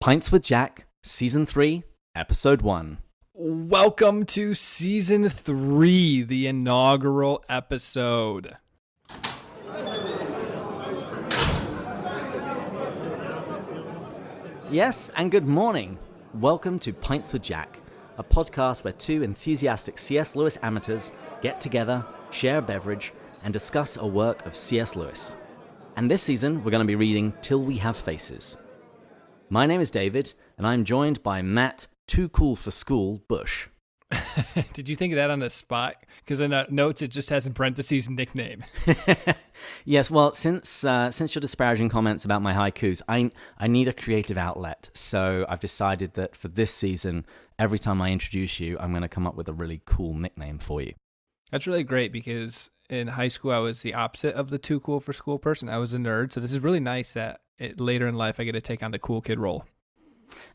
Pints with Jack, Season 3, Episode 1. Welcome to Season 3, the inaugural episode. Yes, and good morning. Welcome to Pints with Jack, a podcast where two enthusiastic C.S. Lewis amateurs get together, share a beverage, and discuss a work of C.S. Lewis. And this season, we're going to be reading Till We Have Faces. My name is David, and I'm joined by Matt, Too Cool for School, Bush. Did you think of that on the spot? Because in the notes, it just has in parentheses nickname. Yes, well, since your disparaging comments about my haikus, I need a creative outlet. So I've decided that for this season, every time I introduce you, I'm going to come up with a really cool nickname for you. That's really great because in high school, I was the opposite of the too cool for school person. I was a nerd. So this is really nice that later in life, I get to take on the cool kid role.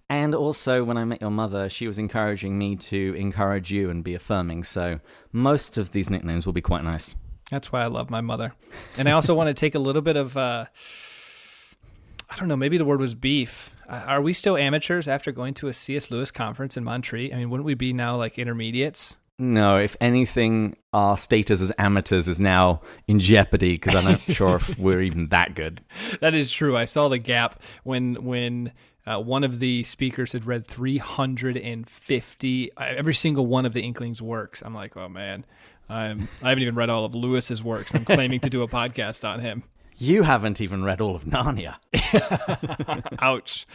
And also, when I met your mother, she was encouraging me to encourage you and be affirming. So most of these nicknames will be quite nice. That's why I love my mother. And I also want to take a little bit of, I don't know, maybe the word was beef. Are we still amateurs after going to a C.S. Lewis conference in Montreat? I mean, wouldn't we be now like intermediates? No, if anything, our status as amateurs is now in jeopardy because I'm not sure if we're even that good. That is true. I saw the gap when one of the speakers had read 350, every single one of the Inklings' works. I'm like, oh man, I haven't even read all of Lewis's works. I'm claiming to do a podcast on him. You haven't even read all of Narnia. Ouch.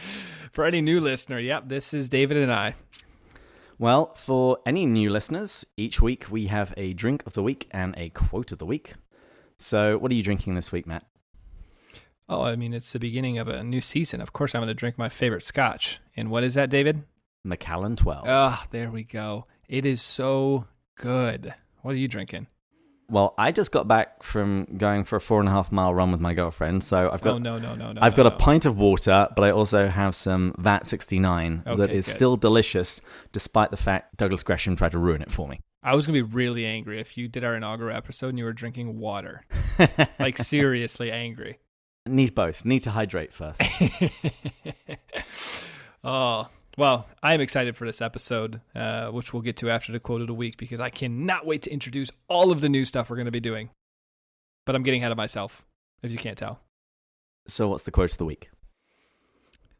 For any new listener, yep, this is David and I. Well, for any new listeners, each week we have a drink of the week and a quote of the week. So what are you drinking this week, Matt? Oh, I mean, it's the beginning of a new season. Of course, I'm going to drink my favorite scotch. And what is that, David? Macallan 12. Ah, there we go. It is so good. What are you drinking? Well, I just got back from going for a 4.5 mile run with my girlfriend, so I've got I've got a pint of water, but I also have some VAT 69 that is still delicious, despite the fact Douglas Gresham tried to ruin it for me. I was going to be really angry if you did our inaugural episode and you were drinking water. Like, seriously angry. Need both. Need to hydrate first. Oh, well, I'm excited for this episode, which we'll get to after the quote of the week, because I cannot wait to introduce all of the new stuff we're going to be doing. But I'm getting ahead of myself, if you can't tell. So what's the quote of the week?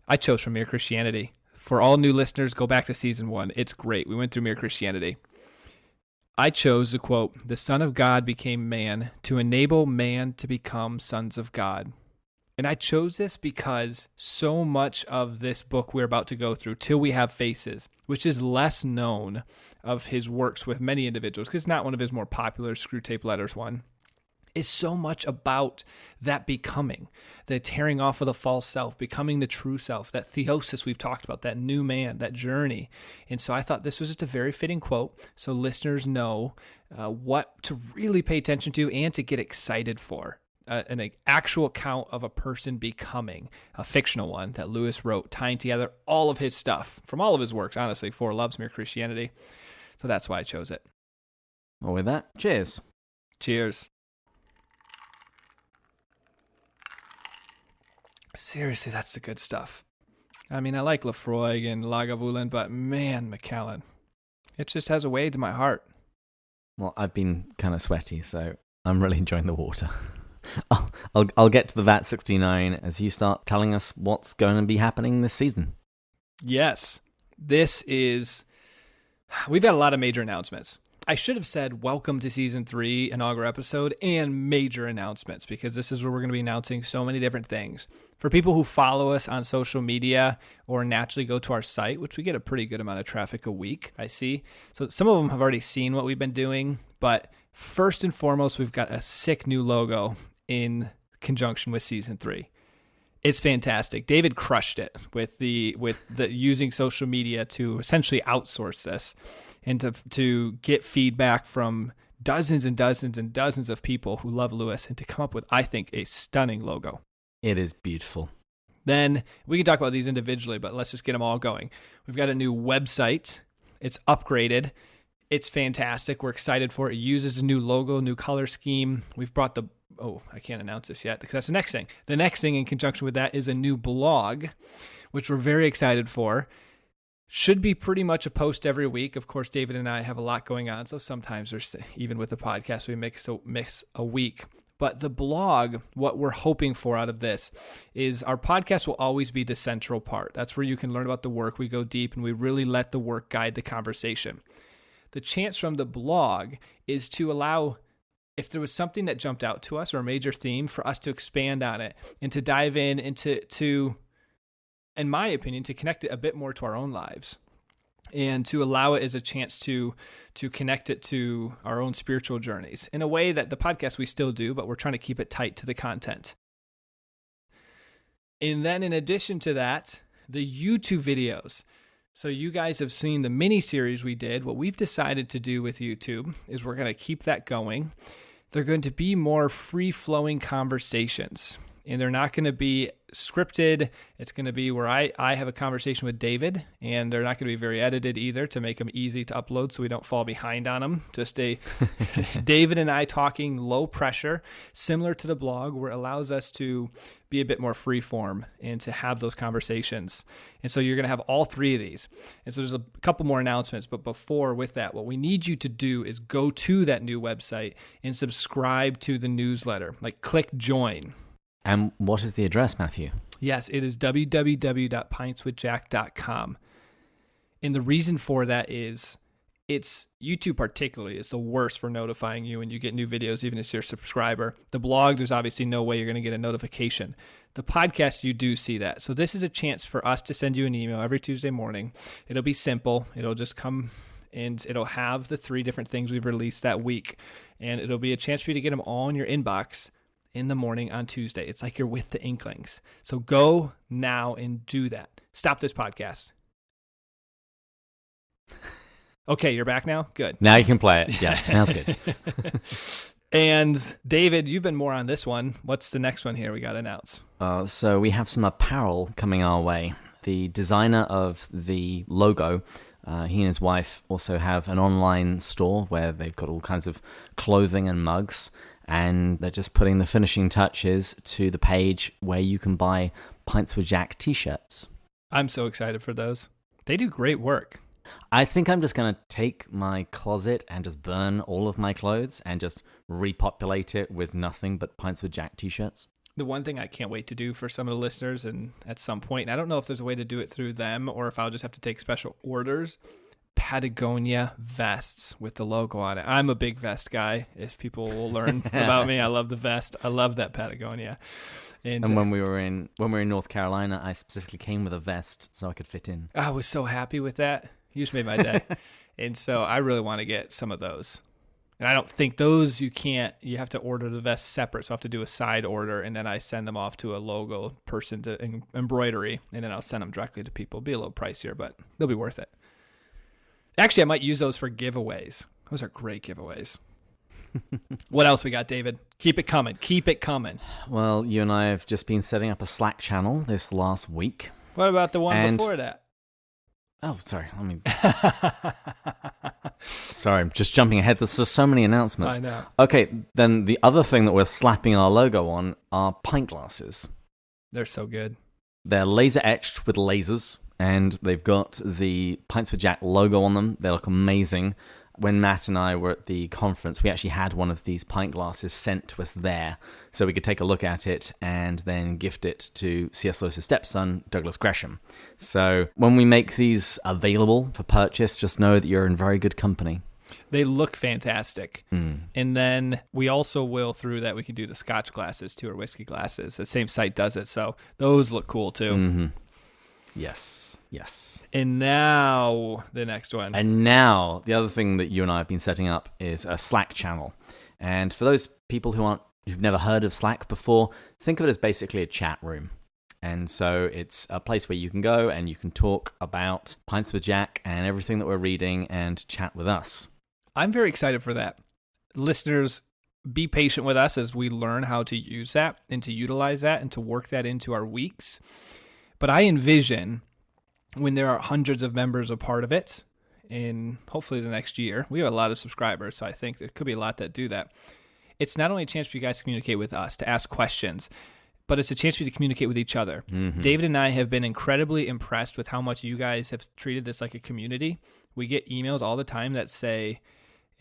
I chose from Mere Christianity. For all new listeners, go back to season 1. It's great. We went through Mere Christianity. I chose the quote, "The Son of God became man to enable man to become sons of God." And I chose this because so much of this book we're about to go through, Till We Have Faces, which is less known of his works with many individuals, because it's not one of his more popular Screwtape Letters one, is so much about that becoming, the tearing off of the false self, becoming the true self, that theosis we've talked about, that new man, that journey. And so I thought this was just a very fitting quote so listeners know what to really pay attention to and to get excited for. An actual account of a person becoming, a fictional one that Lewis wrote, tying together all of his stuff from all of his works, honestly, for Love's Mere Christianity. So that's why I chose it. Well, with that, cheers. Cheers. Seriously, that's the good stuff. I mean, I like Lefroy and Lagavulin, but man, Macallan, it just has a way to my heart. Well, I've been kind of sweaty, so I'm really enjoying the water. I'll get to the VAT 69 as you start telling us what's going to be happening this season. Yes, we've got a lot of major announcements. I should have said welcome to season 3 inaugural episode and major announcements, because this is where we're going to be announcing so many different things. For people who follow us on social media or naturally go to our site, which we get a pretty good amount of traffic a week, I see. So some of them have already seen what we've been doing, but first and foremost, we've got a sick new logo in conjunction with season 3. It's fantastic. David crushed it with the using social media to essentially outsource this and to get feedback from dozens and dozens and dozens of people who love Lewis and to come up with, I think, a stunning logo. It is beautiful. Then we can talk about these individually, but let's just get them all going. We've got a new website. It's upgraded. It's fantastic. We're excited for it. It uses a new logo, new color scheme. We've brought I can't announce this yet because that's the next thing. The next thing in conjunction with that is a new blog, which we're very excited for. Should be pretty much a post every week. Of course, David and I have a lot going on, so sometimes there's, even with the podcast, we miss a week. But the blog, what we're hoping for out of this is our podcast will always be the central part. That's where you can learn about the work. We go deep and we really let the work guide the conversation. The chance from the blog is to allow, if there was something that jumped out to us or a major theme, for us to expand on it and to dive in and to, in my opinion, to connect it a bit more to our own lives and to allow it as a chance to connect it to our own spiritual journeys in a way that the podcast we still do, but we're trying to keep it tight to the content. And then in addition to that, the YouTube videos. So you guys have seen the mini series we did. What we've decided to do with YouTube is we're going to keep that going. They're going to be more free-flowing conversations, and they're not going to be scripted. It's going to be where I have a conversation with David, and they're not going to be very edited either to make them easy to upload so we don't fall behind on them. Just a David and I talking low pressure, similar to the blog, where it allows us to be a bit more free form and to have those conversations. And so you're going to have all three of these. And so there's a couple more announcements, but before with that, what we need you to do is go to that new website and subscribe to the newsletter. Like click join. And what is the address, Matthew? Yes, it is www.pintswithjack.com. And the reason for that is it's YouTube particularly is the worst for notifying you when you get new videos, even as you're a subscriber. The blog, there's obviously no way you're going to get a notification. The podcast, you do see that. So this is a chance for us to send you an email every Tuesday morning. It'll be simple. It'll just come and it'll have the 3 different things we've released that week. And it'll be a chance for you to get them all in your inbox in the morning on Tuesday. It's like you're with the Inklings. So go now and do that. Stop this podcast. Okay, you're back now? Good. Now you can play it. Yes, sounds good. And David, you've been more on this one. What's the next one here we got to announce? So we have some apparel coming our way. The designer of the logo, he and his wife also have an online store where they've got all kinds of clothing and mugs. And they're just putting the finishing touches to the page where you can buy Pints with Jack t-shirts. I'm so excited for those. They do great work. I think I'm just going to take my closet and just burn all of my clothes and just repopulate it with nothing but Pints with Jack t-shirts. The one thing I can't wait to do for some of the listeners, and at some point, and I don't know if there's a way to do it through them or if I'll just have to take special orders, Patagonia vests with the logo on it. I'm a big vest guy. If people will learn about me, I love the vest. I love that Patagonia. And when we were in North Carolina, I specifically came with a vest so I could fit in. I was so happy with that. You just made my day. And so I really want to get some of those. And I don't think those you have to order the vest separate. So I have to do a side order, and then I send them off to a logo person to embroidery, and then I'll send them directly to people. It'll be a little pricier, but they'll be worth it. Actually, I might use those for giveaways. Those are great giveaways. What else we got, David? Keep it coming. Keep it coming. Well, you and I have just been setting up a Slack channel this last week. What about the one before that? Oh, sorry. Sorry, I'm just jumping ahead. There's just so many announcements. I know. Okay, then the other thing that we're slapping our logo on are pint glasses. They're so good. They're laser etched with lasers. And they've got the Pints with Jack logo on them. They look amazing. When Matt and I were at the conference, we actually had one of these pint glasses sent to us there so we could take a look at it and then gift it to C.S. Lewis's stepson, Douglas Gresham. So when we make these available for purchase, just know that you're in very good company. They look fantastic. And then we also will, through that, we can do the Scotch glasses too, or whiskey glasses. The same site does it, so those look cool too. Mm-hmm. Yes. And now the next one. And now the other thing that you and I have been setting up is a Slack channel. And for those people who've never heard of Slack before, think of it as basically a chat room. And so it's a place where you can go and you can talk about Pints with Jack and everything that we're reading and chat with us. I'm very excited for that. Listeners, be patient with us as we learn how to use that and to utilize that and to work that into our weeks. But I envision when there are hundreds of members a part of it, in hopefully the next year, we have a lot of subscribers, so I think there could be a lot that do that. It's not only a chance for you guys to communicate with us, to ask questions, but it's a chance for you to communicate with each other. Mm-hmm. David and I have been incredibly impressed with how much you guys have treated this like a community. We get emails all the time that say,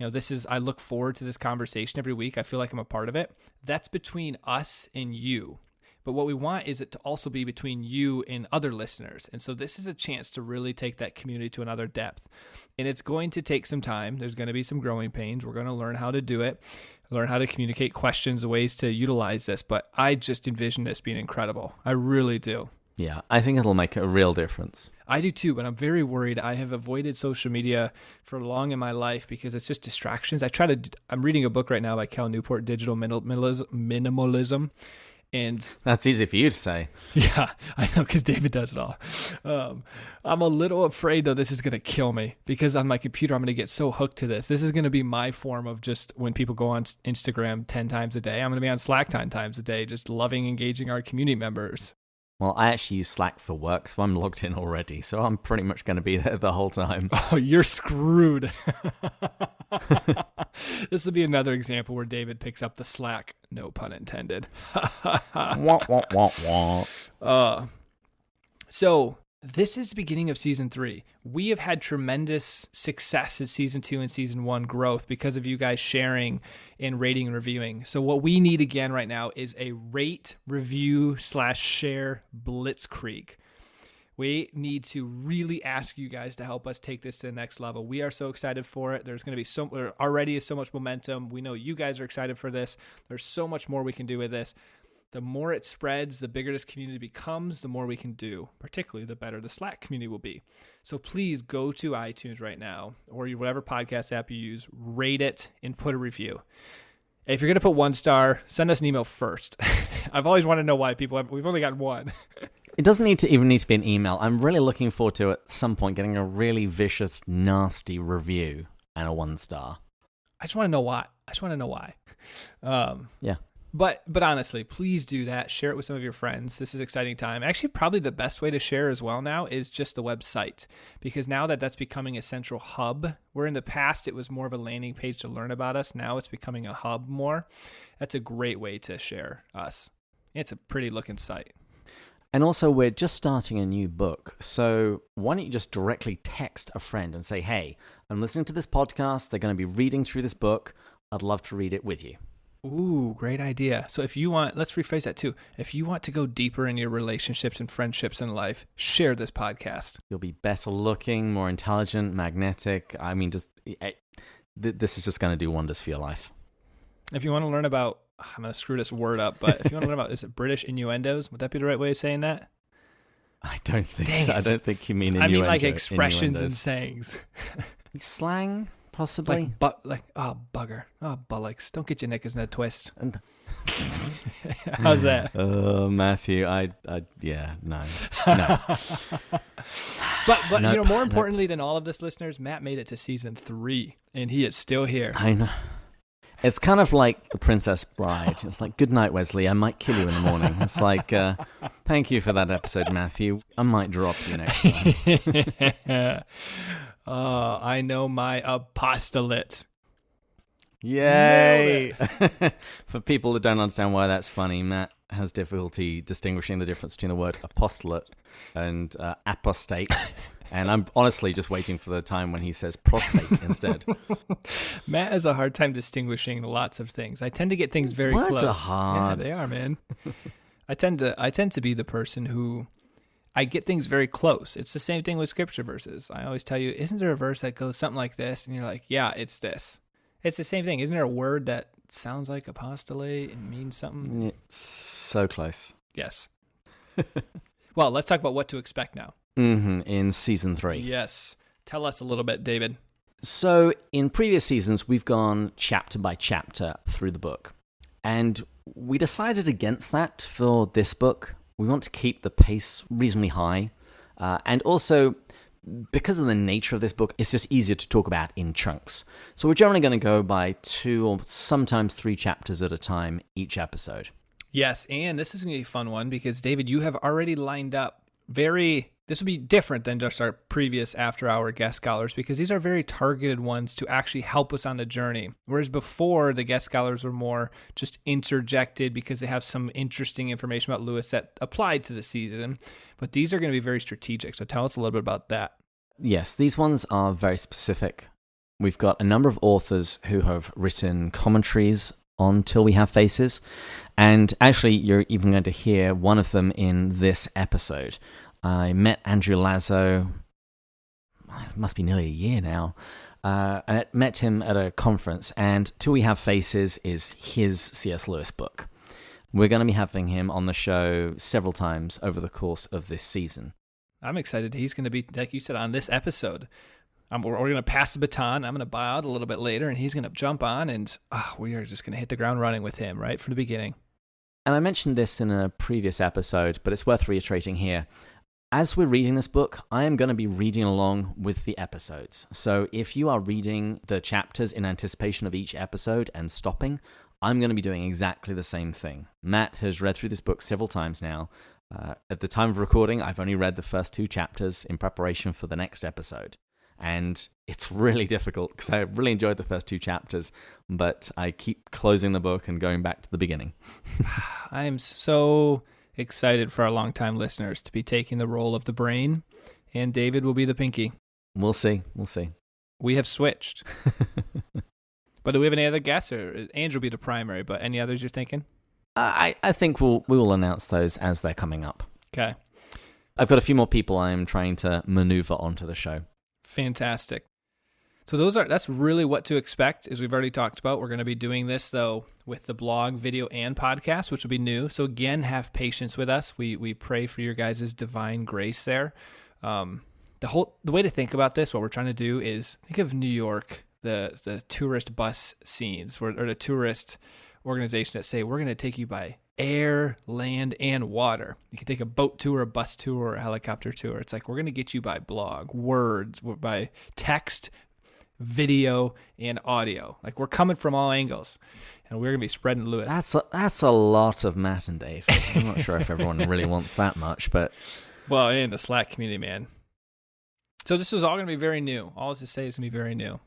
I look forward to this conversation every week. I feel like I'm a part of it. That's between us and you. But what we want is it to also be between you and other listeners. And so this is a chance to really take that community to another depth. And it's going to take some time. There's going to be some growing pains. We're going to learn how to do it, learn how to communicate questions, ways to utilize this. But I just envision this being incredible. I really do. Yeah, I think it'll make a real difference. I do too, but I'm very worried. I have avoided social media for long in my life because it's just distractions. I'm reading a book right now by Cal Newport, Digital Minimalism. And that's easy for you to say. Yeah, I know, because David does it all. I'm a little afraid, though, this is going to kill me because on my computer, I'm going to get so hooked to this. This is going to be my form of just when people go on Instagram 10 times a day, I'm going to be on Slack 10 times a day, just loving engaging our community members. Well, I actually use Slack for work, so I'm logged in already. So I'm pretty much going to be there the whole time. Oh, you're screwed. This will be another example where David picks up the slack. No pun intended. Wah, wah, wah, wah. So this is the beginning of season 3. We have had tremendous success in season 2 and season 1 growth because of you guys sharing and rating and reviewing. So what we need again right now is a rate, review / share blitzkrieg. We need to really ask you guys to help us take this to the next level. We are so excited for it. There's going to be there already is so much momentum. We know you guys are excited for this. There's so much more we can do with this. The more it spreads, the bigger this community becomes, the more we can do. Particularly, the better the Slack community will be. So please go to iTunes right now or whatever podcast app you use, rate it, and put a review. If you're going to put 1 star, send us an email first. I've always wanted to know why we've only got 1. It doesn't need to be an email. I'm really looking forward to, at some point, getting a really vicious, nasty review and a 1 star. I just want to know why. Yeah. But honestly, please do that. Share it with some of your friends. This is an exciting time. Actually, probably the best way to share as well now is just the website, because now that's becoming a central hub, where in the past it was more of a landing page to learn about us. Now it's becoming a hub more. That's a great way to share us. It's a pretty looking site. And also, we're just starting a new book, so why don't you just directly text a friend and say, hey, I'm listening to this podcast, they're going to be reading through this book, I'd love to read it with you. Ooh, great idea. So if you want, let's rephrase that too. If you want to go deeper in your relationships and friendships in life, share this podcast. You'll be better looking, more intelligent, magnetic. I mean, this is just going to do wonders for your life. If you want to learn about, I'm going to screw this word up, but if you want to learn about, is it British innuendos? Would that be the right way of saying that? I don't think so. I don't think you mean innuendo. I mean like expressions and sayings. Slang, possibly. Bugger. Oh, bollocks. Don't get your knickers in a twist. How's that? Matthew, yeah, no. But nope, more importantly than all of this, listeners, Matt made it to season 3, and he is still here. I know. It's kind of like The Princess Bride. It's like, good night, Wesley. I might kill you in the morning. It's like, thank you for that episode, Matthew. I might drop you next time. I know my apostolate. Yay! For people that don't understand why that's funny, Matt has difficulty distinguishing the difference between the word apostolate and apostate. And I'm honestly just waiting for the time when he says prostate instead. Matt has a hard time distinguishing lots of things. I tend to get things very close. Words are hard. Yeah, they are, man. I tend to be the person who I get things very close. It's the same thing with scripture verses. I always tell you, isn't there a verse that goes something like this? And you're like, yeah, it's this. It's the same thing. Isn't there a word that sounds like apostolate and means something? It's so close. Yes. Well, let's talk about what to expect now. In season 3. Yes. Tell us a little bit, David. So in previous seasons, we've gone chapter by chapter through the book. And we decided against that for this book. We want to keep the pace reasonably high. And also, because of the nature of this book, it's just easier to talk about in chunks. So we're generally going to go by 2 or sometimes 3 chapters at a time each episode. Yes, and this is going to be a fun one because, David, you have already lined up This would be different than just our previous after-hour guest scholars because these are very targeted ones to actually help us on the journey. Whereas before, the guest scholars were more just interjected because they have some interesting information about Lois that applied to the season. But these are going to be very strategic. So tell us a little bit about that. Yes, these ones are very specific. We've got a number of authors who have written commentaries on Till We Have Faces. And actually, you're even going to hear one of them in this episode. I met Andrew Lazo, it must be nearly a year now. I met him at a conference, and Till We Have Faces is his C.S. Lewis book. We're going to be having him on the show several times over the course of this season. I'm excited. He's going to be, like you said, on this episode. We're going to pass the baton. I'm going to buy out a little bit later, and he's going to jump on, and we are just going to hit the ground running with him right from the beginning. And I mentioned this in a previous episode, but it's worth reiterating here. As we're reading this book, I am going to be reading along with the episodes. So if you are reading the chapters in anticipation of each episode and stopping, I'm going to be doing exactly the same thing. Matt has read through this book several times now. At the time of recording, I've only read the first 2 chapters in preparation for the next episode. And it's really difficult because I really enjoyed the first 2 chapters, but I keep closing the book and going back to the beginning. I am so excited for our longtime listeners to be taking the role of the brain, and David will be the pinky. We'll see. We have switched. But do we have any other guests, or Andrew will be the primary, but any others you're thinking? I think we will announce those as they're coming up. Okay. I've got a few more people I'm trying to maneuver onto the show. Fantastic. So that's really what to expect, as we've already talked about. We're going to be doing this, though, with the blog, video, and podcast, which will be new. So again, have patience with us. We pray for your guys' divine grace there. The way to think about this, what we're trying to do is think of New York, the tourist bus scenes, or the tourist organization that say, we're going to take you by air, land, and water. You can take a boat tour, a bus tour, or a helicopter tour. It's like, we're going to get you by blog, words, by text, video, and audio. Like, we're coming from all angles, and we're going to be spreading Lois. That's a lot of Matt and Dave. I'm not sure if everyone really wants that much, but... Well, in the Slack community, man. So this is all going to be very new. All to say is going to be very new.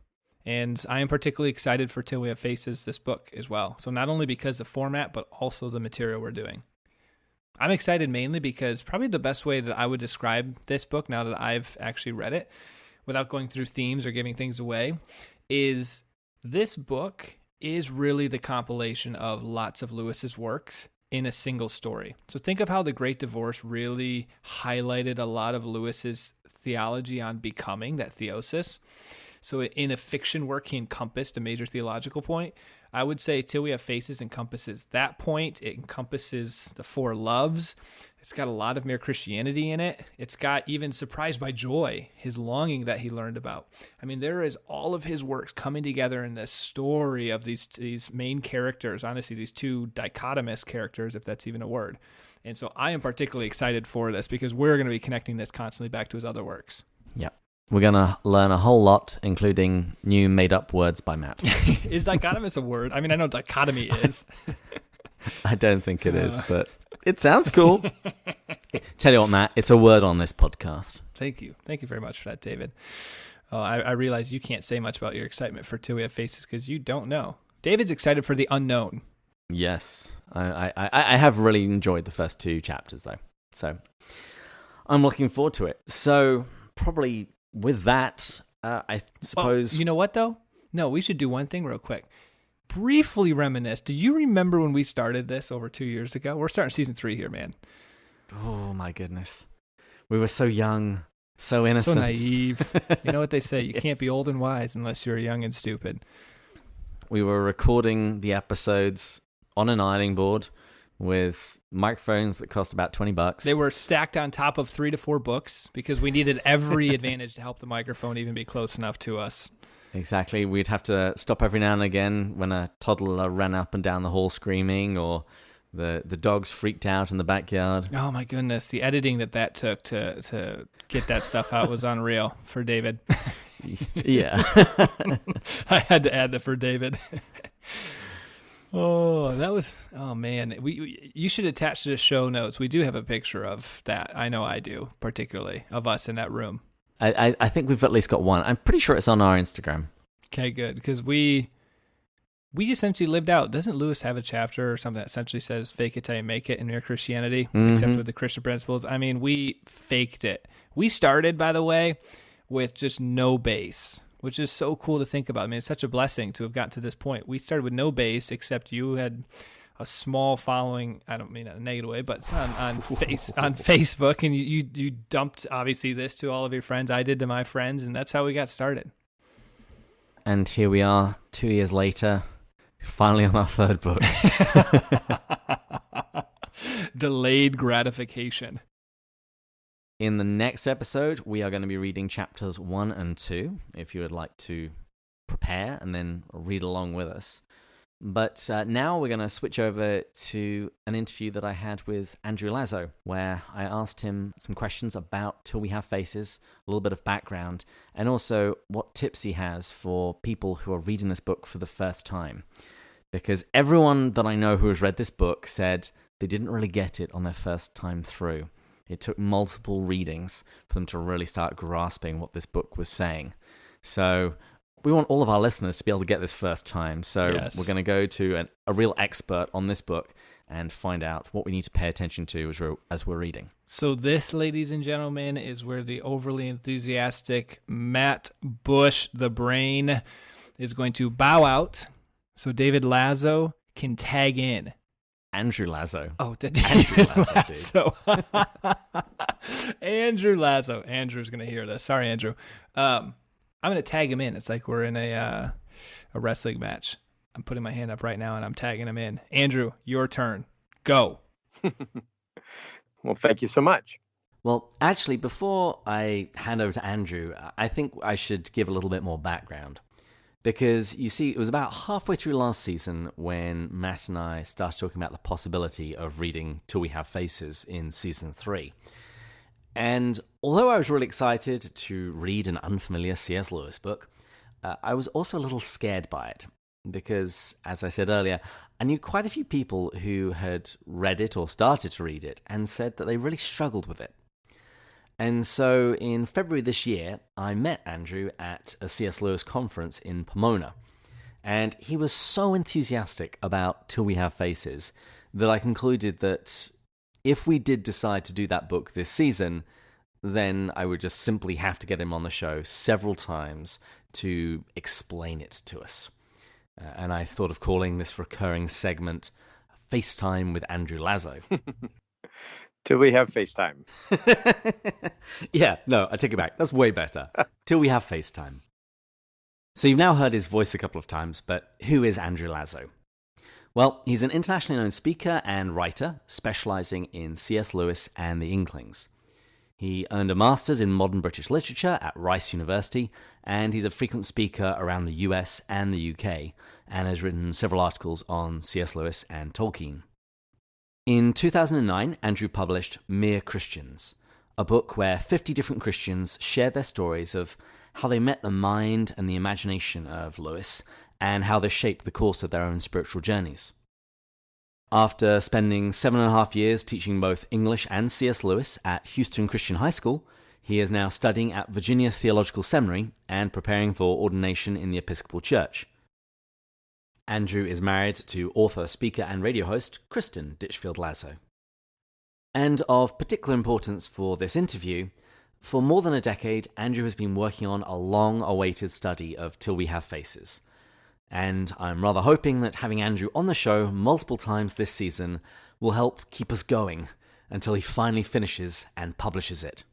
And I am particularly excited for Till We Have Faces, this book, as well. So not only because of format, but also the material we're doing. I'm excited mainly because probably the best way that I would describe this book, now that I've actually read it, without going through themes or giving things away, is this book is really the compilation of lots of Lewis's works in a single story. So think of how The Great Divorce really highlighted a lot of Lewis's theology on becoming, that theosis. So in a fiction work, he encompassed a major theological point. I would say Till We Have Faces encompasses that point. It encompasses the 4 loves. It's got a lot of mere Christianity in it. It's got even Surprised by Joy, his longing that he learned about. I mean, there is all of his works coming together in this story of these main characters, honestly, these 2 dichotomous characters, if that's even a word. And so I am particularly excited for this because we're going to be connecting this constantly back to his other works. Yeah. We're going to learn a whole lot, including new made-up words by Matt. Is dichotomous a word? I mean, I know dichotomy is. I don't think it is, but it sounds cool. Tell you what, Matt, it's a word on this podcast. Thank you. Thank you very much for that, David. I realize you can't say much about your excitement for Till We Have Faces because you don't know. David's excited for the unknown. Yes. I have really enjoyed the first 2 chapters, though. So I'm looking forward to it. So probably... With that, I suppose... Well, you know what, though? No, we should do one thing real quick. Briefly reminisce. Do you remember when we started this over 2 years ago? We're starting season 3 here, man. Oh, my goodness. We were so young, so innocent. So naive. You know what they say? You Yes. can't be old and wise unless you're young and stupid. We were recording the episodes on an ironing board with microphones that cost about $20. They were stacked on top of 3 to 4 books because we needed every advantage to help the microphone even be close enough to us. Exactly. We'd have to stop every now and again when a toddler ran up and down the hall screaming, or the dogs freaked out in the backyard. Oh my goodness. The editing that took to get that stuff out was unreal for David. Yeah. I had to add that for David. Oh man, you should attach to the show notes. We do have a picture of that. I know I do, particularly of us in that room. I think we've at least got one. I'm pretty sure it's on our Instagram. Okay, good, because we essentially lived out. Doesn't Lois have a chapter or something that essentially says "fake it till you make it" in Mere Christianity, except with the Christian principles? I mean, we faked it. We started, by the way, with just no base, which is so cool to think about. I mean, it's such a blessing to have gotten to this point. We started with no base, except you had a small following. I don't mean that in a negative way, but on Facebook, and you dumped obviously this to all of your friends. I did to my friends, and that's how we got started. And here we are, 2 years later, finally on our third book. Delayed gratification. In the next episode, we are going to be reading chapters 1 and 2, if you would like to prepare and then read along with us. But now we're going to switch over to an interview that I had with Andrew Lazo, where I asked him some questions about Till We Have Faces, a little bit of background, and also what tips he has for people who are reading this book for the first time. Because everyone that I know who has read this book said they didn't really get it on their first time through. It took multiple readings for them to really start grasping what this book was saying. So we want all of our listeners to be able to get this first time. So Yes. We're going to go to a real expert on this book and find out what we need to pay attention to as we're reading. So this, ladies and gentlemen, is where the overly enthusiastic Matt Bush, the brain, is going to bow out so David Lazo can tag in. Andrew Lazo. Oh, Andrew Lazo, dude. Andrew Lazo. Andrew's going to hear this. Sorry, Andrew. I'm going to tag him in. It's like we're in a wrestling match. I'm putting my hand up right now, and I'm tagging him in. Andrew, your turn. Go. Well, thank you so much. Well, actually, before I hand over to Andrew, I think I should give a little bit more background. Because, you see, it was about halfway through last season when Matt and I started talking about the possibility of reading Till We Have Faces in Season 3. And although I was really excited to read an unfamiliar C.S. Lewis book, I was also a little scared by it. Because, as I said earlier, I knew quite a few people who had read it or started to read it and said that they really struggled with it. And so in February this year, I met Andrew at a C.S. Lewis conference in Pomona. And he was so enthusiastic about Till We Have Faces that I concluded that if we did decide to do that book this season, then I would just simply have to get him on the show several times to explain it to us. And I thought of calling this recurring segment FaceTime with Andrew Lazo. Till we have FaceTime. Yeah, no, I take it back. That's way better. Till we have FaceTime. So you've now heard his voice a couple of times, but who is Andrew Lazo? Well, he's an internationally known speaker and writer, specializing in C.S. Lewis and the Inklings. He earned a master's in modern British literature at Rice University, and he's a frequent speaker around the US and the UK, and has written several articles on C.S. Lewis and Tolkien. In 2009, Andrew published Mere Christians, a book where 50 different Christians share their stories of how they met the mind and the imagination of Lois, and how they shaped the course of their own spiritual journeys. After spending 7.5 years teaching both English and C.S. Lewis at Houston Christian High School, he is now studying at Virginia Theological Seminary and preparing for ordination in the Episcopal Church. Andrew is married to author, speaker, and radio host Kristen Ditchfield Lazo. And of particular importance for this interview, for more than a decade, Andrew has been working on a long-awaited study of Till We Have Faces. And I'm rather hoping that having Andrew on the show multiple times this season will help keep us going until he finally finishes and publishes it.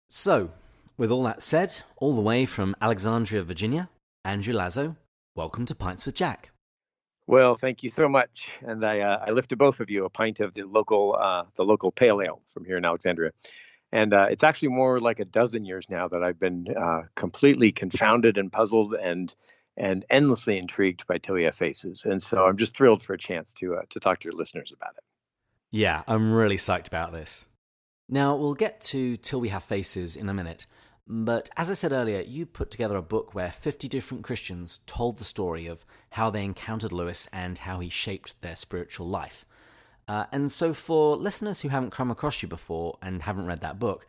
So, with all that said, all the way from Alexandria, Virginia, Andrew Lazo, welcome to Pints with Jack. Well, thank you so much. And I lift to both of you a pint of the local pale ale from here in Alexandria. And it's actually more like a dozen years now that I've been completely confounded and puzzled and endlessly intrigued by Till We Have Faces. And so I'm just thrilled for a chance to talk to your listeners about it. Yeah, I'm really psyched about this. Now, we'll get to Till We Have Faces in a minute, But as I said earlier, you put together a book where 50 different Christians told the story of how they encountered Lois and how he shaped their spiritual life. And so for listeners who haven't come across you before and haven't read that book,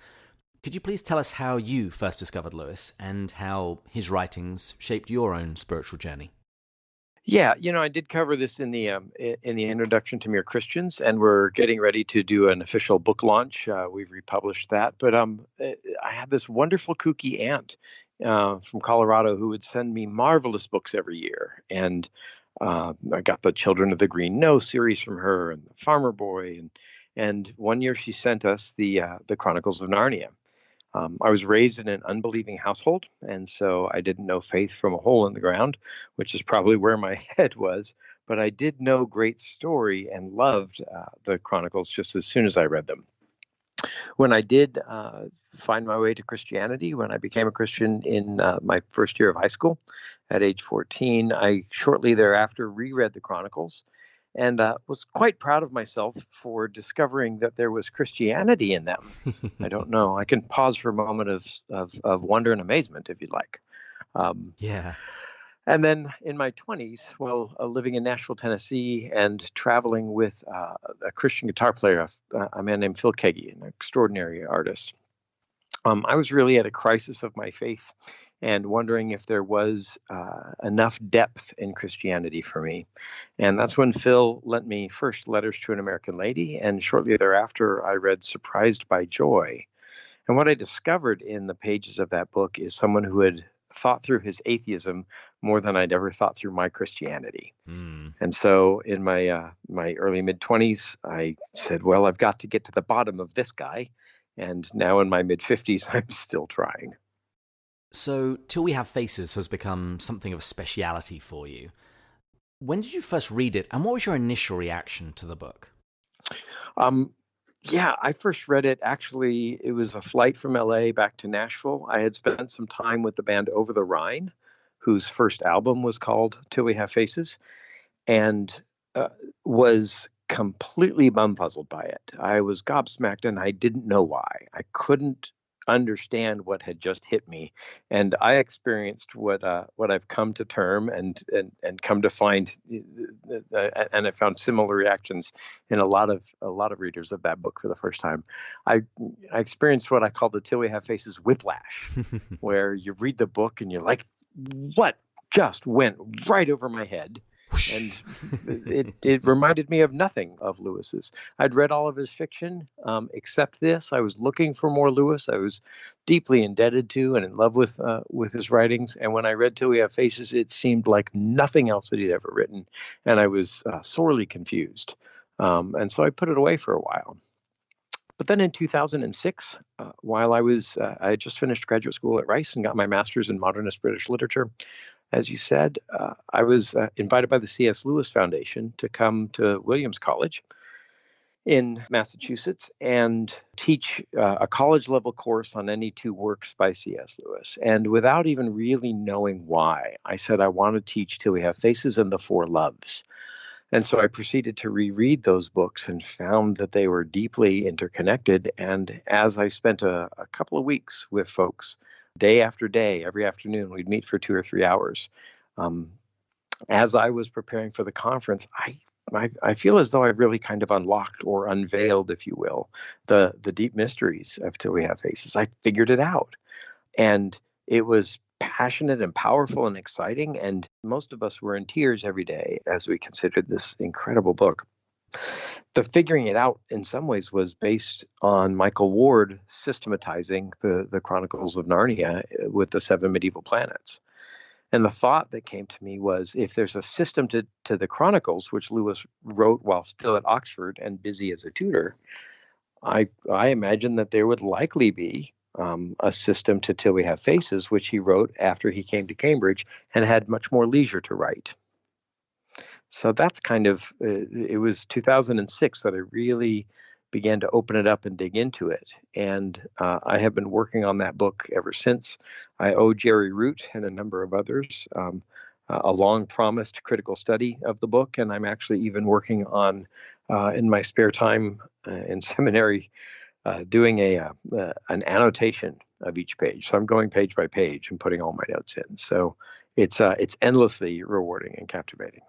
could you please tell us how you first discovered Lois and how his writings shaped your own spiritual journey? Yeah, I did cover this in the introduction to Mere Christians, and we're getting ready to do an official book launch. We've republished that, but I had this wonderful kooky aunt from Colorado who would send me marvelous books every year, and I got the Children of the Green No series from her, and the Farmer Boy, and one year she sent us the Chronicles of Narnia. I was raised in an unbelieving household, and so I didn't know faith from a hole in the ground, which is probably where my head was. But I did know great story and loved the Chronicles just as soon as I read them. When I did find my way to Christianity, when I became a Christian in my first year of high school at age 14, I shortly thereafter reread the Chronicles and was quite proud of myself for discovering that there was Christianity in them. I don't know. I can pause for a moment of wonder and amazement, if you'd like. Yeah. And then in my 20s, living in Nashville, Tennessee, and traveling with a Christian guitar player, a man named Phil Keggy, an extraordinary artist, I was really at a crisis of my faith and wondering if there was enough depth in Christianity for me. And that's when Phil lent me first Letters to an American Lady, and shortly thereafter, I read Surprised by Joy. And what I discovered in the pages of that book is someone who had thought through his atheism more than I'd ever thought through my Christianity. And so in my early mid-20s, I said, well, I've got to get to the bottom of this guy. And now in my mid-50s, I'm still trying. So Till We Have Faces has become something of a speciality for you. When did you first read it, and what was your initial reaction to the book? Yeah, I first read it. Actually, it was a flight from LA back to Nashville. I had spent some time with the band Over the Rhine, whose first album was called Till We Have Faces, and was completely bumfuzzled by it. I was gobsmacked, and I didn't know why. I couldn't understand what had just hit me, and I experienced what I've come to term and come to find, and I found similar reactions in a lot of readers of that book for the first time. I experienced what I call the Till We Have Faces whiplash, where you read the book and you're like, what just went right over my head? And it reminded me of nothing of Lewis's. I'd read all of his fiction, except this. I was looking for more Lewis. I was deeply indebted to and in love with his writings. And when I read Till We Have Faces, it seemed like nothing else that he'd ever written. And I was sorely confused. And so I put it away for a while. But then in 2006, while I had just finished graduate school at Rice and got my master's in modernist British literature, as you said, I was invited by the C.S. Lewis Foundation to come to Williams College in Massachusetts and teach a college-level course on any two works by C.S. Lewis. And without even really knowing why, I said I want to teach Till We Have Faces and The Four Loves. And so I proceeded to reread those books and found that they were deeply interconnected. And as I spent a couple of weeks with folks, day after day, every afternoon, we'd meet for 2 or 3 hours. As I was preparing for the conference, I feel as though I really kind of unlocked or unveiled, if you will, the deep mysteries of Till We Have Faces. I figured it out. And it was passionate and powerful and exciting. And most of us were in tears every day as we considered this incredible book. The figuring it out in some ways was based on Michael Ward systematizing the Chronicles of Narnia with the 7 medieval planets. And the thought that came to me was, if there's a system to the Chronicles, which Lewis wrote while still at Oxford and busy as a tutor, I imagine that there would likely be a system to Till We Have Faces, which he wrote after he came to Cambridge and had much more leisure to write. So that's kind of, it was 2006 that I really began to open it up and dig into it. And I have been working on that book ever since. I owe Jerry Root and a number of others a long-promised critical study of the book. And I'm actually even working on, in my spare time in seminary, doing an annotation of each page. So I'm going page by page and putting all my notes in. So it's endlessly rewarding and captivating.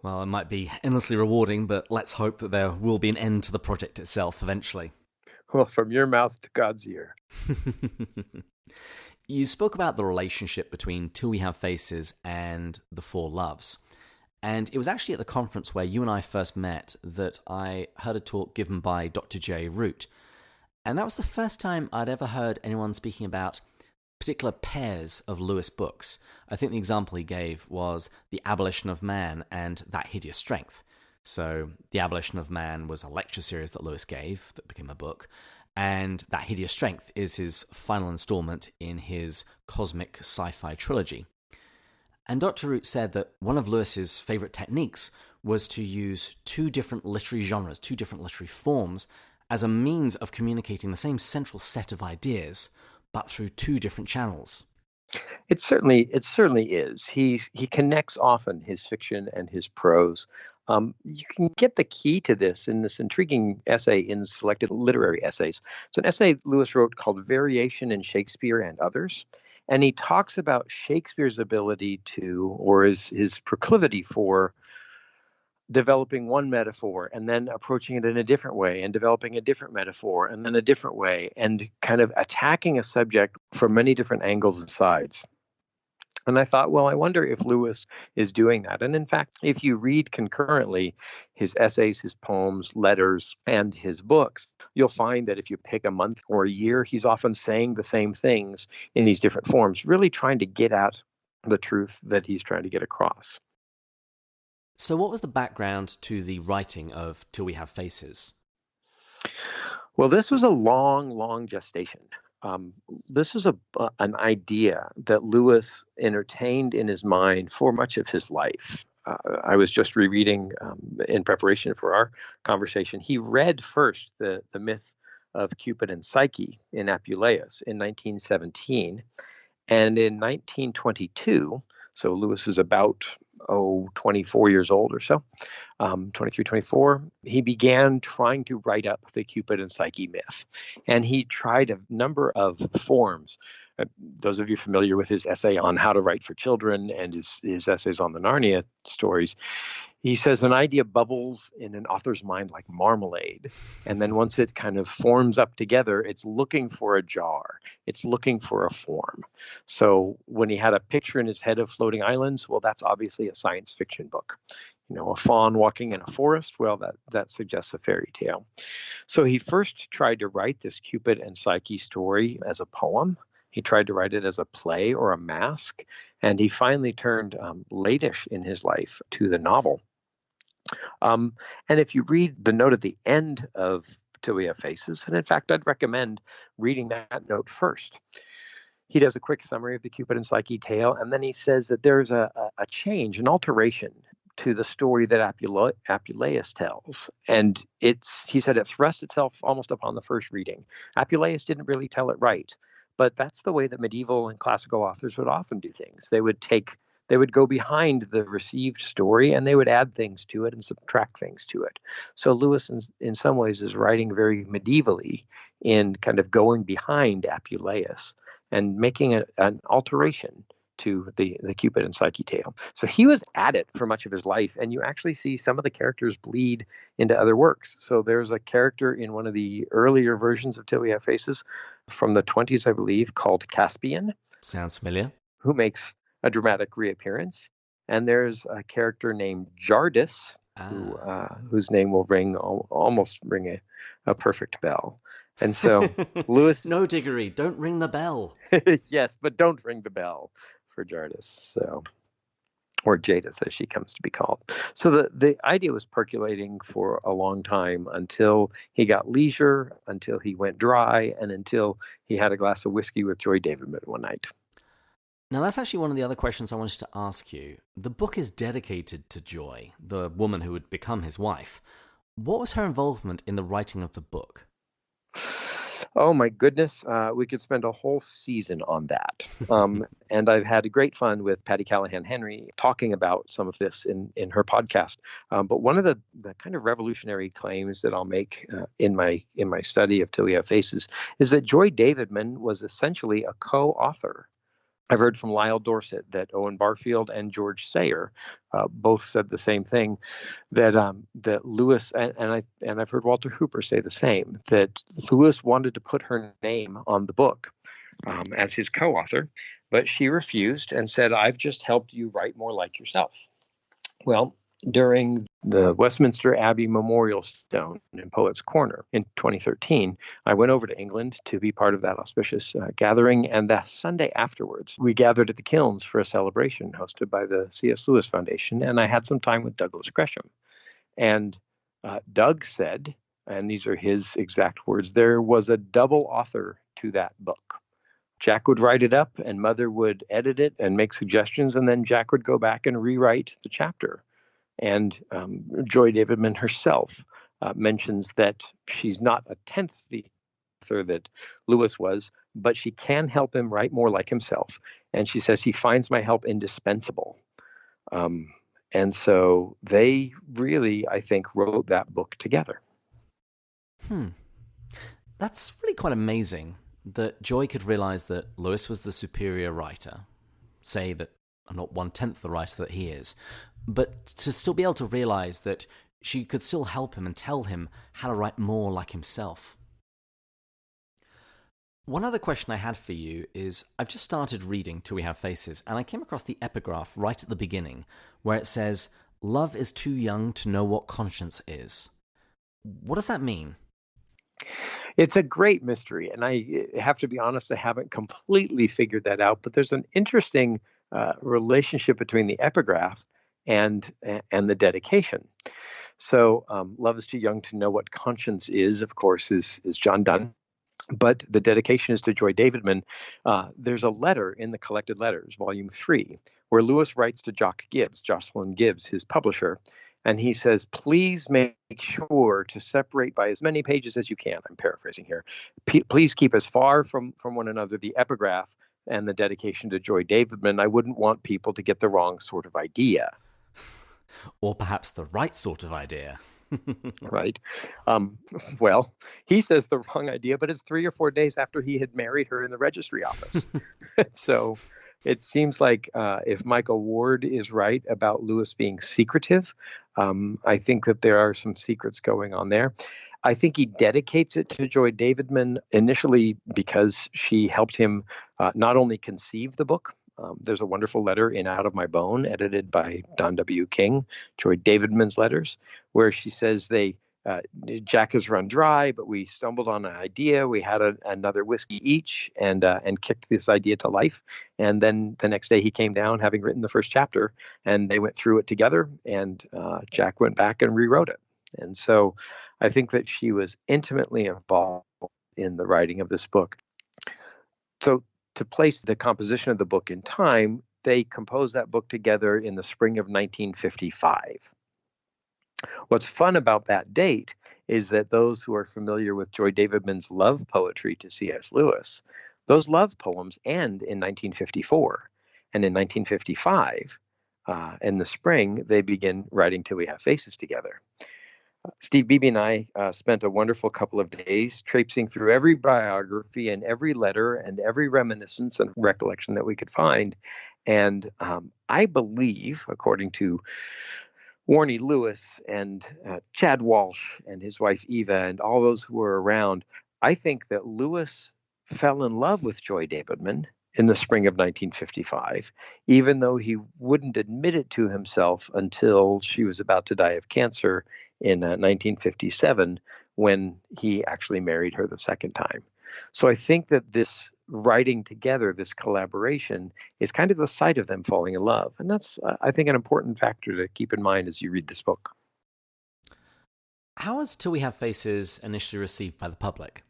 Well, it might be endlessly rewarding, but let's hope that there will be an end to the project itself eventually. Well, from your mouth to God's ear. You spoke about the relationship between Till We Have Faces and The Four Loves. And it was actually at the conference where you and I first met that I heard a talk given by Dr. J. Root. And that was the first time I'd ever heard anyone speaking about particular pairs of Lois books. I think the example he gave was The Abolition of Man and That Hideous Strength. So The Abolition of Man was a lecture series that Lois gave that became a book, and That Hideous Strength is his final installment in his cosmic sci-fi trilogy. And Dr. Root said that one of Lois's favourite techniques was to use two different literary genres, two different literary forms, as a means of communicating the same central set of ideas, but through two different channels. It certainly is. He connects often his fiction and his prose. You can get the key to this in this intriguing essay in Selected Literary Essays. It's an essay Lois wrote called Variation in Shakespeare and Others. And he talks about Shakespeare's ability to, or his proclivity for, developing one metaphor and then approaching it in a different way and developing a different metaphor and then a different way and kind of attacking a subject from many different angles and sides. And I thought, well, I wonder if Lois is doing that. And in fact, if you read concurrently his essays, his poems, letters, and his books, you'll find that if you pick a month or a year, he's often saying the same things in these different forms, really trying to get at the truth that he's trying to get across. So what was the background to the writing of Till We Have Faces? Well, this was a long, long gestation. This was an idea that Lois entertained in his mind for much of his life. I was just rereading in preparation for our conversation. He read first the myth of Cupid and Psyche in Apuleius in 1917. And in 1922, so Lois is about 24 years old or so, 23, 24, he began trying to write up the Cupid and Psyche myth. And he tried a number of forms. Those of you familiar with his essay on how to write for children and his essays on the Narnia stories, he says an idea bubbles in an author's mind like marmalade. And then once it kind of forms up together, it's looking for a jar. It's looking for a form. So when he had a picture in his head of floating islands, well, that's obviously a science fiction book. You know, a fawn walking in a forest, well, that suggests a fairy tale. So he first tried to write this Cupid and Psyche story as a poem. He tried to write it as a play or a masque, and he finally turned late-ish in his life to the novel. And if you read the note at the end of Till We Have Faces, and in fact, I'd recommend reading that note first. He does a quick summary of the Cupid and Psyche tale, and then he says that there's a change, an alteration to the story that Apuleius tells. And he said it thrust itself almost upon the first reading. Apuleius didn't really tell it right. But that's the way that medieval and classical authors would often do things. They would go behind the received story and they would add things to it and subtract things to it. So Lois, in some ways, is writing very medievally in kind of going behind Apuleius and making an alteration to the Cupid and Psyche tale. So he was at it for much of his life, and you actually see some of the characters bleed into other works. So there's a character in one of the earlier versions of Till We Have Faces from the 20s, I believe, called Caspian. Sounds familiar. Who makes a dramatic reappearance. And there's a character named Jardis, whose name will almost ring a perfect bell. And so Lois... No, Diggory, don't ring the bell. Yes, but don't ring the bell for Jardis, so, or Jadis as she comes to be called. So the idea was percolating for a long time until he got leisure, until he went dry, and until he had a glass of whiskey with Joy Davidman one night. Now, that's actually one of the other questions I wanted to ask you. The book is dedicated to Joy, the woman who would become his wife. What was her involvement in the writing of the book? Oh my goodness, we could spend a whole season on that. And I've had great fun with Patty Callahan Henry talking about some of this in her podcast. But one of the kind of revolutionary claims that I'll make in my study of Till We Have Faces is that Joy Davidman was essentially a co-author. I've heard from Lyle Dorset that Owen Barfield and George Sayer both said the same thing, that Lois and I've heard Walter Hooper say the same, that Lois wanted to put her name on the book as his co-author, but she refused and said, "I've just helped you write more like yourself." Well, during the Westminster Abbey Memorial Stone in Poets' Corner in 2013, I went over to England to be part of that auspicious gathering. And the Sunday afterwards, we gathered at the Kilns for a celebration hosted by the C.S. Lewis Foundation. And I had some time with Douglas Gresham. And Doug said, and these are his exact words, there was a double author to that book. Jack would write it up and Mother would edit it and make suggestions, and then Jack would go back and rewrite the chapter. And Joy Davidman herself mentions that she's not a tenth the author that Lewis was, but she can help him write more like himself. And she says he finds my help indispensable. And so they really, I think, wrote that book together. That's really quite amazing that Joy could realize that Lois was the superior writer, say that I'm not 1/10 the writer that he is, but to still be able to realize that she could still help him and tell him how to write more like himself. One other question I had for you is, I've just started reading Till We Have Faces, and I came across the epigraph right at the beginning, where it says, "Love is too young to know what conscience is." What does that mean? It's a great mystery, and I have to be honest, I haven't completely figured that out, but there's an interesting relationship between the epigraph and the dedication. So love is too young to know what conscience is, of course, is John Donne. But the dedication is to Joy Davidman. There's a letter in the Collected Letters, Volume 3, where Lewis writes to Jocelyn Gibbs, his publisher, and he says, "Please make sure to separate by as many pages as you can." I'm paraphrasing here. "Please keep as far from one another the epigraph and the dedication to Joy Davidman. I wouldn't want people to get the wrong sort of idea." Or perhaps the right sort of idea. Right. Well, he says the wrong idea, but it's 3 or 4 days after he had married her in the registry office. So it seems like if Michael Ward is right about Lewis being secretive, I think that there are some secrets going on there. I think he dedicates it to Joy Davidman initially because she helped him not only conceive the book. There's a wonderful letter in Out of My Bone, edited by Don W. King, Joy Davidman's letters, where she says Jack has run dry, but we stumbled on an idea. We had another whiskey each and kicked this idea to life. And then the next day he came down having written the first chapter, and they went through it together, and Jack went back and rewrote it. And so I think that she was intimately involved in the writing of this book. So to place the composition of the book in time, they composed that book together in the spring of 1955. What's fun about that date is that those who are familiar with Joy Davidman's love poetry to C.S. Lewis, those love poems end in 1954. And in 1955, in the spring, they begin writing Till We Have Faces together. Steve Beebe and I spent a wonderful couple of days traipsing through every biography and every letter and every reminiscence and recollection that we could find. And I believe, according to Warnie Lewis and Chad Walsh and his wife Eva and all those who were around, I think that Lewis fell in love with Joy Davidman in the spring of 1955, even though he wouldn't admit it to himself until she was about to die of cancer in 1957, when he actually married her the second time. So I think that this writing together, this collaboration, is kind of the site of them falling in love. And that's, I think, an important factor to keep in mind as you read this book. How was Till We Have Faces initially received by the public?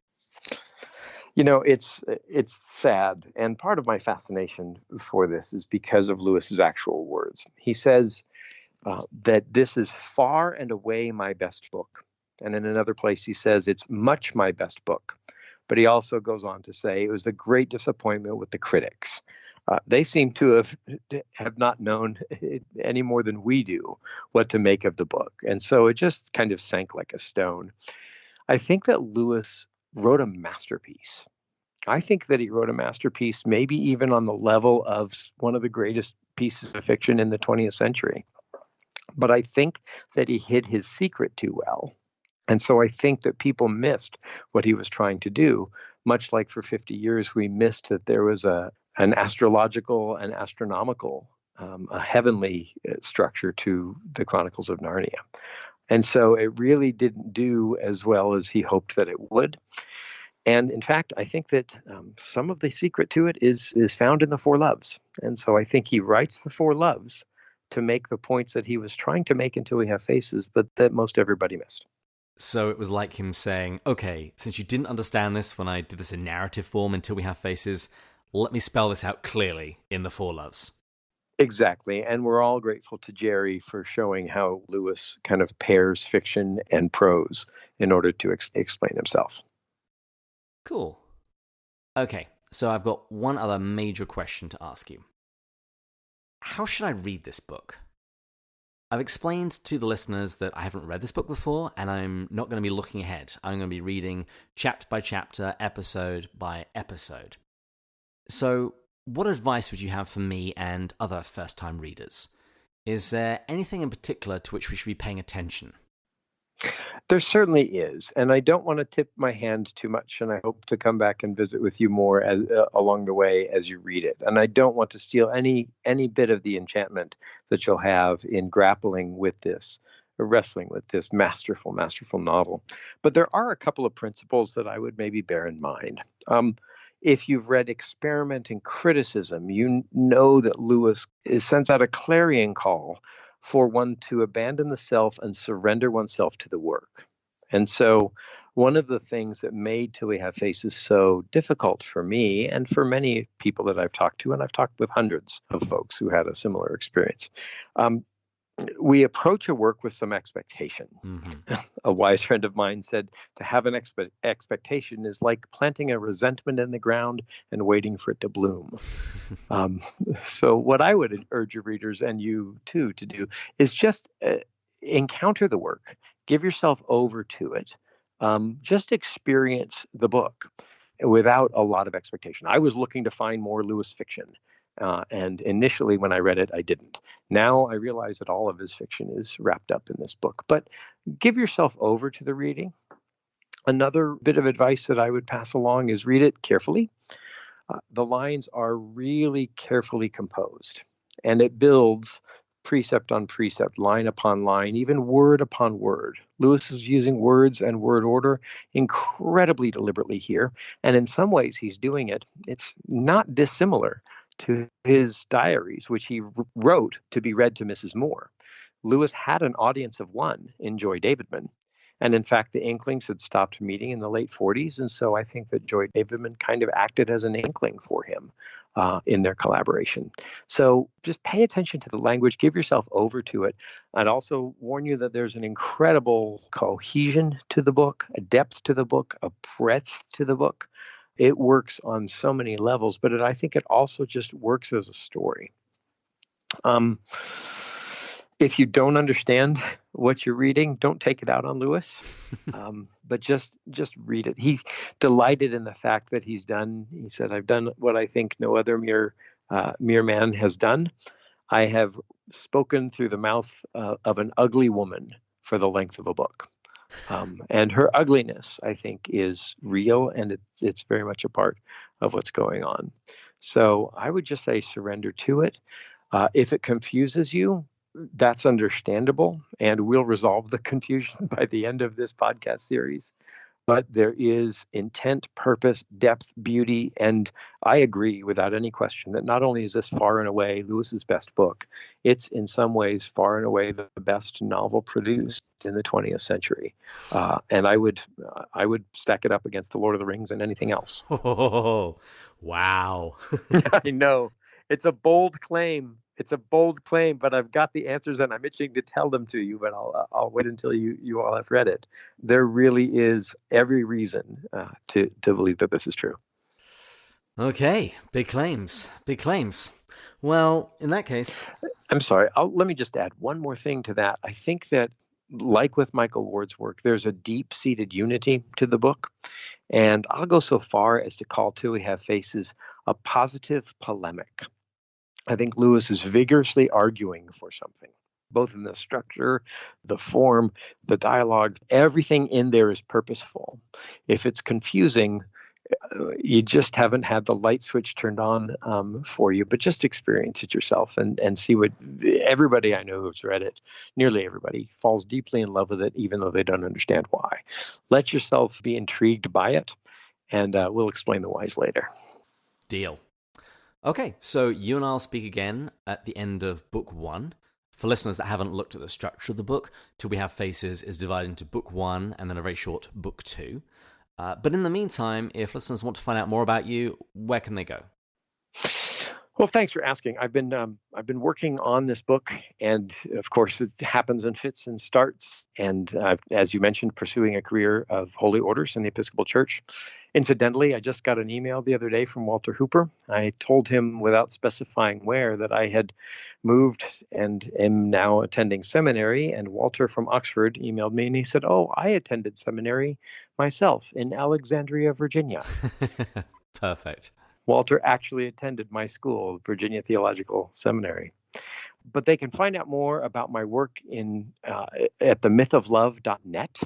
You know, it's sad. And part of my fascination for this is because of Lewis's actual words. He says that this is far and away my best book. And in another place, he says it's much my best book. But he also goes on to say it was a great disappointment with the critics. They seem to have not known any more than we do what to make of the book. And so it just kind of sank like a stone. I think that Lois wrote a masterpiece. I think that he wrote a masterpiece, maybe even on the level of one of the greatest pieces of fiction in the 20th century. But I think that he hid his secret too well. And so I think that people missed what he was trying to do, much like for 50 years we missed that there was an astrological and astronomical, a heavenly structure to the Chronicles of Narnia. And so it really didn't do as well as he hoped that it would. And in fact, I think that some of the secret to it is found in the Four Loves. And so I think he writes the Four Loves to make the points that he was trying to make in TWHF Faces, but that most everybody missed. So it was like him saying, okay, since you didn't understand this when I did this in narrative form until we have faces, let me spell this out clearly in the Four Loves. Exactly. And we're all grateful to Jerry for showing how Lois kind of pairs fiction and prose in order to explain himself. Cool. Okay, so I've got one other major question to ask you. How should I read this book? I've explained to the listeners that I haven't read this book before, and I'm not going to be looking ahead. I'm going to be reading chapter by chapter, episode by episode. So, what advice would you have for me and other first-time readers? Is there anything in particular to which we should be paying attention? There certainly is, and I don't want to tip my hand too much, and I hope to come back and visit with you more along the way as you read it. And I don't want to steal any bit of the enchantment that you'll have in grappling with this, or wrestling with this masterful novel. But there are a couple of principles that I would maybe bear in mind. If you've read Experiment and Criticism, you know that Lois sends out a clarion call for one to abandon the self and surrender oneself to the work. And so one of the things that made TWHF Faces so difficult for me and for many people that I've talked to, and I've talked with hundreds of folks who had a similar experience, we approach a work with some expectation. Mm-hmm. A wise friend of mine said to have an expectation is like planting a resentment in the ground and waiting for it to bloom. So what I would urge your readers and you too to do is just encounter the work, give yourself over to it, just experience the book without a lot of expectation. I was looking to find more Lois fiction. And initially, when I read it, I didn't. Now I realize that all of his fiction is wrapped up in this book. But give yourself over to the reading. Another bit of advice that I would pass along is read it carefully. The lines are really carefully composed, and it builds precept on precept, line upon line, even word upon word. Lois is using words and word order incredibly deliberately here. And in some ways, he's doing it. It's not dissimilar to his diaries, which he wrote to be read to Mrs. Moore. Lois had an audience of one in Joy Davidman. And in fact, the Inklings had stopped meeting in the late 40s. And so I think that Joy Davidman kind of acted as an inkling for him in their collaboration. So just pay attention to the language, give yourself over to it. I'd also warn you that there's an incredible cohesion to the book, a depth to the book, a breadth to the book. It works on so many levels, but I think it also just works as a story. If you don't understand what you're reading, don't take it out on Lois, but just read it. He's delighted in the fact that he said, I've done what I think no other mere man has done. I have spoken through the mouth of an ugly woman for the length of a book. And her ugliness, I think, is real, and it's very much a part of what's going on. So I would just say surrender to it. If it confuses you, that's understandable, and we'll resolve the confusion by the end of this podcast series. But there is intent, purpose, depth, beauty, and I agree without any question that not only is this far and away Lois's best book, it's in some ways far and away the best novel produced in the 20th century. And I would stack it up against The Lord of the Rings and anything else. Oh, wow. I know. It's a bold claim. It's a bold claim, but I've got the answers and I'm itching to tell them to you, but I'll wait until you all have read it. There really is every reason to believe that this is true. Okay, big claims, big claims. Well, in that case... I'm sorry, let me just add one more thing to that. I think that, like with Michael Ward's work, there's a deep-seated unity to the book. And I'll go so far as to call Till We Have Faces a positive polemic. I think Lois is vigorously arguing for something, both in the structure, the form, the dialogue. Everything in there is purposeful. If it's confusing, you just haven't had the light switch turned on for you, but just experience it yourself and see what everybody I know who's read it, nearly everybody, falls deeply in love with it, even though they don't understand why. Let yourself be intrigued by it, and we'll explain the whys later. Deal. Okay, so you and I'll speak again at the end of book 1. For listeners that haven't looked at the structure of the book, Till We Have Faces is divided into book 1 and then a very short book 2. But in the meantime, if listeners want to find out more about you, where can they go? Well, thanks for asking. I've been working on this book, and of course, it happens in fits and starts. And as you mentioned, pursuing a career of holy orders in the Episcopal Church. Incidentally, I just got an email the other day from Walter Hooper. I told him, without specifying where, that I had moved and am now attending seminary. And Walter from Oxford emailed me, and he said, "Oh, I attended seminary myself in Alexandria, Virginia." Perfect. Walter actually attended my school, Virginia Theological Seminary. But they can find out more about my work at themythoflove.net,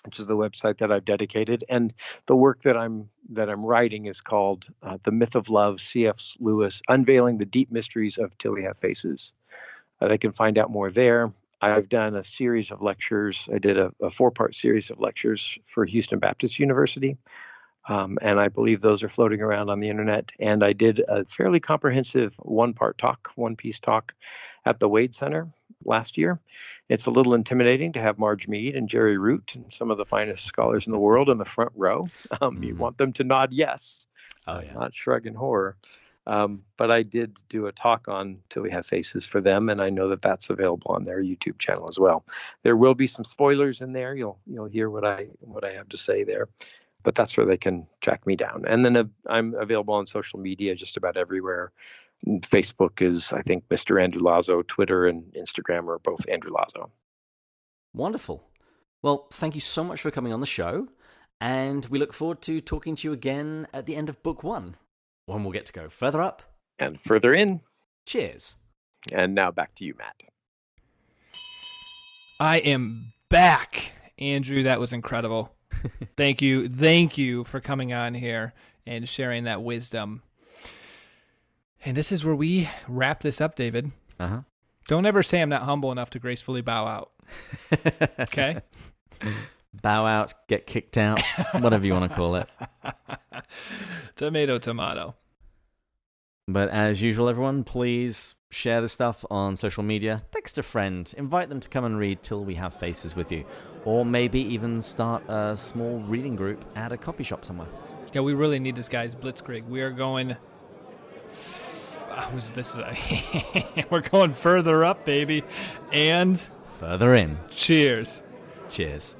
which is the website that I've dedicated. And the work that I'm writing is called The Myth of Love, C.S. Lewis, Unveiling the Deep Mysteries of Till We Have Faces. They can find out more there. I've done a series of lectures. I did a 4-part series of lectures for Houston Baptist University. And I believe those are floating around on the internet. And I did a fairly comprehensive one-piece talk at the Wade Center last year. It's a little intimidating to have Marge Mead and Jerry Root and some of the finest scholars in the world in the front row. You want them to nod yes, not shrug in horror. But I did do a talk on Till We Have Faces for them, and I know that that's available on their YouTube channel as well. There will be some spoilers in there. You'll hear what I have to say there. But that's where they can track me down. And then I'm available on social media just about everywhere. Facebook is, I think, Mr. Andrew Lazo. Twitter and Instagram are both Andrew Lazo. Wonderful. Well, thank you so much for coming on the show. And we look forward to talking to you again at the end of book 1, when we'll get to go further up. And further in. Cheers. And now back to you, Matt. I am back. Andrew, that was incredible. Thank you for coming on here and sharing that wisdom. And this is where we wrap this up, David. Uh-huh. Don't ever say I'm not humble enough to gracefully bow out. Okay? Bow out, get kicked out, whatever you want to call it. Tomato. But as usual, everyone, please share this stuff on social media. Text a friend. Invite them to come and read Till We Have Faces with you. Or maybe even start a small reading group at a coffee shop somewhere. Yeah, we really need this guy's blitzkrieg. We are going... We're going further up, baby. And... Further in. Cheers. Cheers.